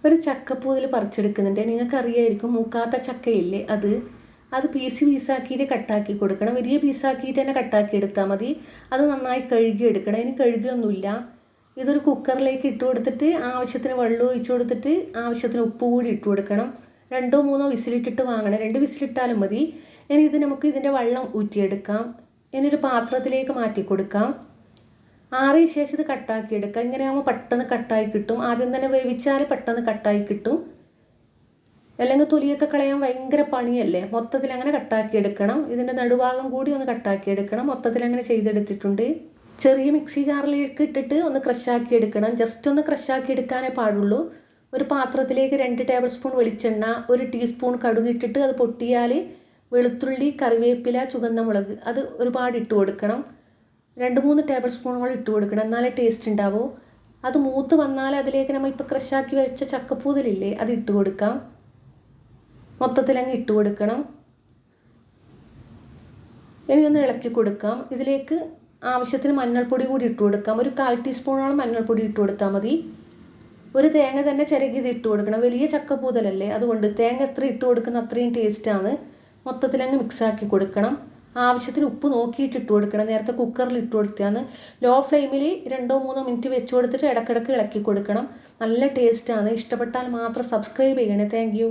ഒരു ചക്കപ്പൂതിൽ പറിച്ചെടുക്കുന്നുണ്ട്. നിങ്ങൾക്കറിയായിരിക്കും മൂക്കാത്ത ചക്കയില്ലേ അത് പീസാക്കിയിട്ട് കട്ടാക്കി കൊടുക്കണം. വലിയ പീസാക്കിയിട്ട് തന്നെ കട്ടാക്കി എടുത്താൽ മതി. അത് നന്നായി കഴുകി എടുക്കണം. ഇനി കഴുകിയൊന്നുമില്ല. ഇതൊരു കുക്കറിലേക്ക് ഇട്ട് കൊടുത്തിട്ട് ആവശ്യത്തിന് വെള്ളം ഒഴിച്ചു കൊടുത്തിട്ട് ആവശ്യത്തിന് ഉപ്പ് കൂടി ഇട്ട് കൊടുക്കണം. 2-3 വിസിലിട്ടിട്ട് വാങ്ങണം. 2 വിസിലിട്ടാലും മതി. ഇനി ഇത് നമുക്ക് ഇതിൻ്റെ വെള്ളം ഊറ്റിയെടുക്കാം. ഇനി ഒരു പാത്രത്തിലേക്ക് മാറ്റി കൊടുക്കാം. ആറിയ ശേഷം ഇത് കട്ടാക്കി എടുക്കാം. ഇങ്ങനെയാകുമ്പോൾ പെട്ടെന്ന് കട്ടായി കിട്ടും. ആദ്യം തന്നെ വേവിച്ചാൽ പെട്ടെന്ന് കട്ടായി കിട്ടും. അല്ലെങ്കിൽ തൊലിയൊക്കെ കളയാൻ ഭയങ്കര പണിയല്ലേ. മൊത്തത്തിൽ അങ്ങനെ കട്ടാക്കി എടുക്കണം. ഇതിൻ്റെ നടുഭാഗം കൂടി ഒന്ന് കട്ടാക്കി എടുക്കണം. മൊത്തത്തിൽ അങ്ങനെ ചെയ്തെടുത്തിട്ടുണ്ട്. ചെറിയ മിക്സി ജാറിലേക്ക് ഇട്ടിട്ട് ഒന്ന് ക്രഷാക്കി എടുക്കണം. ജസ്റ്റ് ഒന്ന് ക്രഷാക്കി എടുക്കാനേ പാടുള്ളൂ. ഒരു പാത്രത്തിലേക്ക് 2 ടേബിൾ സ്പൂൺ വെളിച്ചെണ്ണ, 1 ടീസ്പൂൺ കടുക് ഇട്ടിട്ട് അത് പൊട്ടിയാൽ വെളുത്തുള്ളി, കറിവേപ്പില, ചുവന്ന മുളക് അത് ഒരുപാട് ഇട്ട് കൊടുക്കണം. 2-3 ടേബിൾ സ്പൂണുകൾ ഇട്ട് കൊടുക്കണം. എന്നാലേ ടേസ്റ്റ് ഉണ്ടാവും. അത് മൂത്ത് വന്നാൽ അതിലേക്ക് നമ്മൾ ഇപ്പോൾ ക്രഷാക്കി വെച്ച ചക്കപ്പൂതലില്ലേ അത് ഇട്ട് കൊടുക്കാം. മൊത്തത്തിലങ്ങ് ഇട്ട് കൊടുക്കണം. ഇനി ഒന്ന് ഇളക്കി കൊടുക്കാം. ഇതിലേക്ക് ആവശ്യത്തിന് മഞ്ഞൾപ്പൊടി കൂടി ഇട്ട് കൊടുക്കാം. ഒരു 1/4 ടീസ്പൂണോളം മഞ്ഞൾപ്പൊടി ഇട്ട് കൊടുത്താൽ മതി. ഒരു തേങ്ങ തന്നെ ചിരകി ഇത് ഇട്ട് കൊടുക്കണം. വലിയ ചക്കപ്പൂതലല്ലേ, അതുകൊണ്ട് തേങ്ങ എത്ര ഇട്ട് കൊടുക്കുന്ന അത്രയും ടേസ്റ്റാണ്. മൊത്തത്തിലങ്ങ് മിക്സാക്കി കൊടുക്കണം. ആവശ്യത്തിന് ഉപ്പ് നോക്കിയിട്ട് ഇട്ട് കൊടുക്കണം. നേരത്തെ കുക്കറിൽ ഇട്ട് കൊടുത്തതാണ്. ലോ ഫ്ലെയിമിൽ 2-3 മിനിറ്റ് വെച്ച് കൊടുത്തിട്ട് ഇടയ്ക്കിടയ്ക്ക് ഇളക്കി കൊടുക്കണം. നല്ല ടേസ്റ്റാണ്. ഇഷ്ടപ്പെട്ടാൽ മാത്രം സബ്സ്ക്രൈബ് ചെയ്യണേ. Thank you.